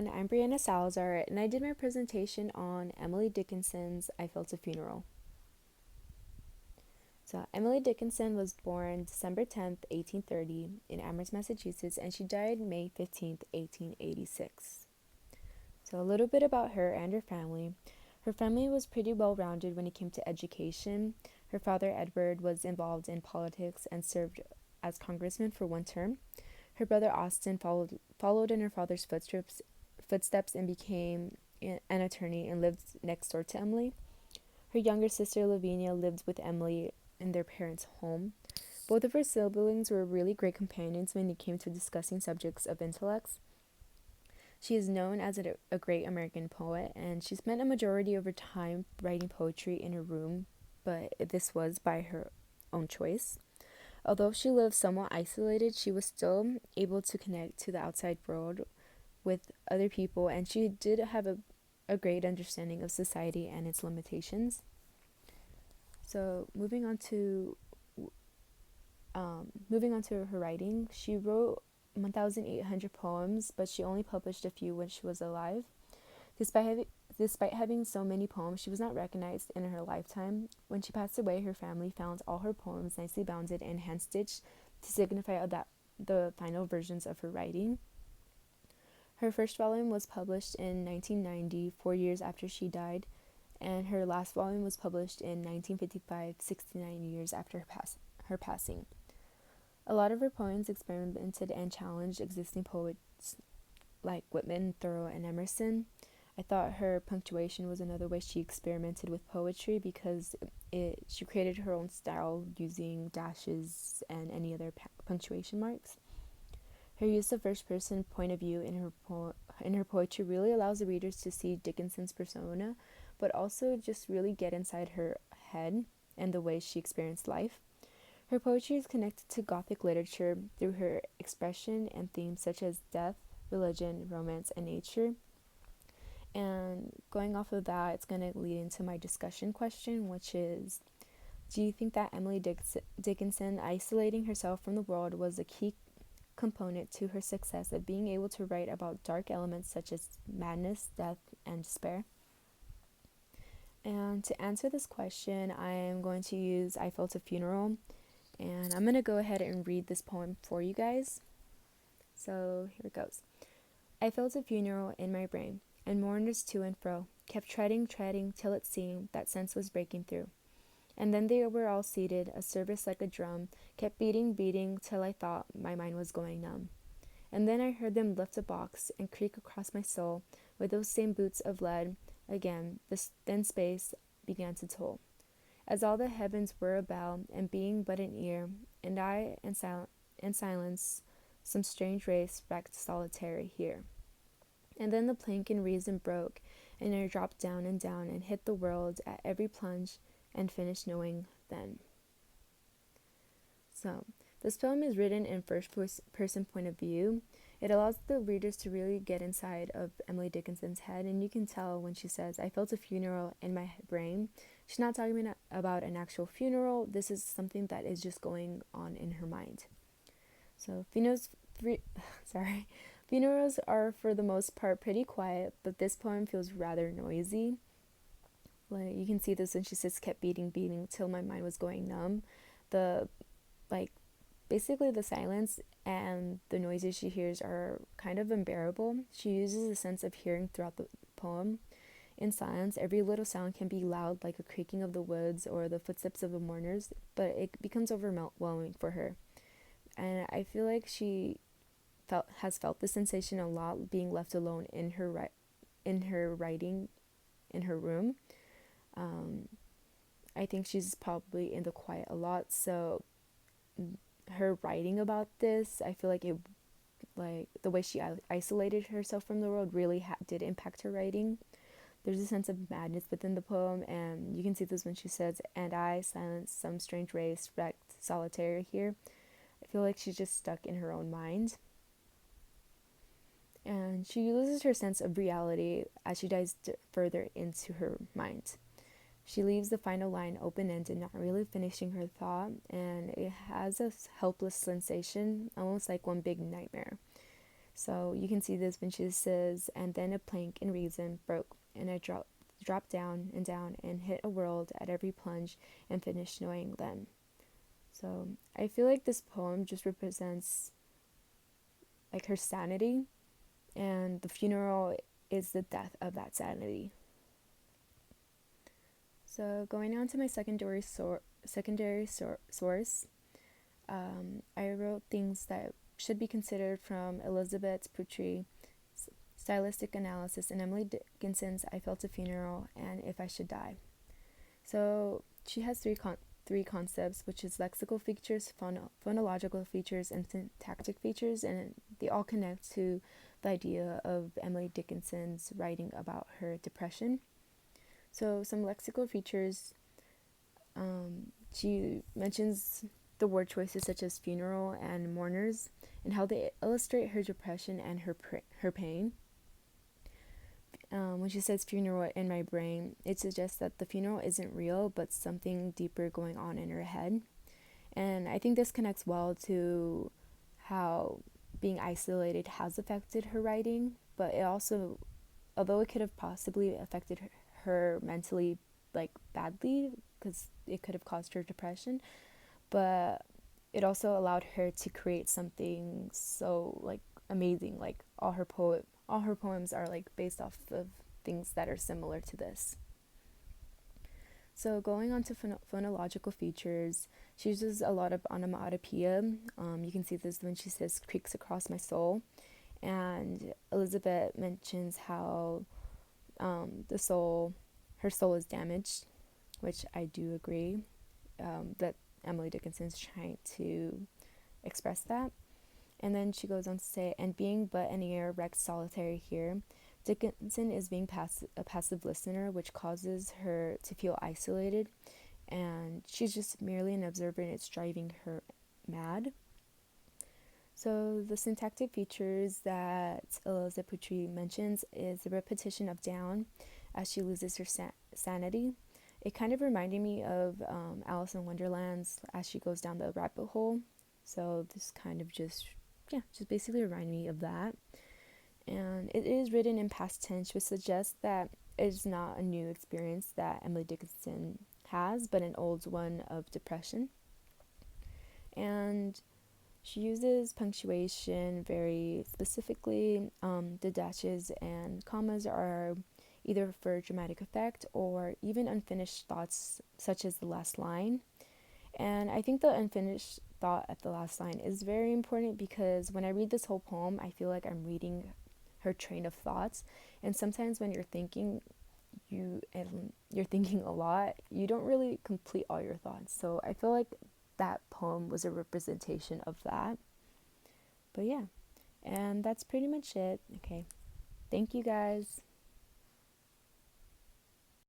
everyone. I'm Brianna Salazar, and I did my presentation on Emily Dickinson's I Felt a Funeral. So, Emily Dickinson was born December 10th, 1830, in Amherst, Massachusetts, and she died May 15th, 1886. So, a little bit about her and her family. Her family was pretty well rounded when it came to education. Her father, Edward, was involved in politics and served as congressman for one term. Her brother Austin followed in her father's footsteps and became an attorney and lived next door to Emily. Her younger sister Lavinia lived with Emily in their parents' home. Both of her siblings were really great companions when it came to discussing subjects of intellects. She is known as a great American poet, and she spent a majority of her time writing poetry in her room, but this was by her own choice. Although she lived somewhat isolated, she was still able to connect to the outside world with other people, and she did have a great understanding of society and its limitations. So moving on to her writing, she wrote 1,800 poems, but she only published a few when she was alive. Despite having so many poems, she was not recognized in her lifetime. When she passed away, her family found all her poems nicely bounded and hand stitched to signify that the final versions of her writing. Her first volume was published in 1990, 4 years after she died, and her last volume was published in 1955, 69 years after her passing. A lot of her poems experimented and challenged existing poets like Whitman, Thoreau, and Emerson. I thought her punctuation was another way she experimented with poetry because she created her own style using dashes and any other punctuation marks. Her use of first-person point of view in her poetry really allows the readers to see Dickinson's persona, but also just really get inside her head and the way she experienced life. Her poetry is connected to Gothic literature through her expression and themes such as death, religion, romance, and nature. And going off of that, it's going to lead into my discussion question, which is, do you think that Emily Dickinson isolating herself from the world was a key component to her success of being able to write about dark elements such as madness, death, and despair? And to answer this question, I am going to use I Felt a Funeral, and I'm going to go ahead and read this poem for you guys. So here it goes. I felt a funeral in my brain, and mourners to and fro kept treading, till it seemed that sense was breaking through. And then they were all seated, a service like a drum, kept beating, till I thought my mind was going numb. And then I heard them lift a box and creak across my soul with those same boots of lead. Again, the thin space began to toll, as all the heavens were a bell, and being but an ear, and I, in silence, some strange race wrecked solitary here. And then the plank in reason broke, and I dropped down and hit the world at every plunge, and finished knowing then. So, this poem is written in first-person point of view. It allows the readers to really get inside of Emily Dickinson's head, and you can tell when she says, I felt a funeral in my brain. She's not talking about an actual funeral. This is something that is just going on in her mind. So, funerals are for the most part pretty quiet, but this poem feels rather noisy. Like, you can see this when she says, kept beating, till my mind was going numb. Basically the silence and the noises she hears are kind of unbearable. She uses a sense of hearing throughout the poem. In silence, every little sound can be loud, like a creaking of the woods or the footsteps of the mourners, but it becomes overwhelming for her. And I feel like she has felt the sensation a lot, being left alone in her writing in her room. I think she's probably in the quiet a lot, so her writing about this, I feel like the way she isolated herself from the world really did impact her writing. There's a sense of madness within the poem, and you can see this when she says, and I, silence, some strange race, wrecked solitary here. I feel like she's just stuck in her own mind. And she loses her sense of reality as she dives further into her mind. She leaves the final line open-ended, not really finishing her thought, and it has a helpless sensation, almost like one big nightmare. So you can see this when she says, and then a plank in reason broke, and I dropped down and hit a world at every plunge and finished knowing then. So I feel like this poem just represents like her sanity, and the funeral is the death of that sanity. So going on to my source, I wrote things that should be considered from Elizabeth Putri, Stylistic Analysis, and Emily Dickinson's I Felt a Funeral, and If I Should Die. So she has three concepts, which is lexical features, phonological features, and syntactic features, and they all connect to the idea of Emily Dickinson's writing about her depression. So some lexical features, she mentions the word choices such as funeral and mourners, and how they illustrate her depression and her pain. When she says funeral in my brain, it suggests that the funeral isn't real, but something deeper going on in her head. And I think this connects well to how being isolated has affected her writing, but it also, although it could have possibly affected her mentally, like badly, because it could have caused her depression, but it also allowed her to create something so like amazing. Like all her poems are like based off of things that are similar to this. So going on to phonological features, she uses a lot of onomatopoeia. You can see this when she says creaks across my soul. And Elizabeth mentions how her soul is damaged, which I do agree, that Emily Dickinson's trying to express that. And then she goes on to say, and being but an ear wrecked solitary here, Dickinson is being a passive listener, which causes her to feel isolated, and she's just merely an observer, and it's driving her mad. So the syntactic features that Eliza Putri mentions is the repetition of down as she loses her sanity. It kind of reminded me of Alice in Wonderland's as she goes down the rabbit hole. So this kind of just basically reminded me of that. And it is written in past tense, which suggests that it is not a new experience that Emily Dickinson has, but an old one of depression. And she uses punctuation very specifically. The dashes and commas are either for dramatic effect or even unfinished thoughts, such as the last line. And I think the unfinished thought at the last line is very important because when I read this whole poem, I feel like I'm reading her train of thoughts. And sometimes when you're thinking a lot, you don't really complete all your thoughts. So I feel like that poem was a representation of that. But yeah, and that's pretty much it. Okay, thank you guys.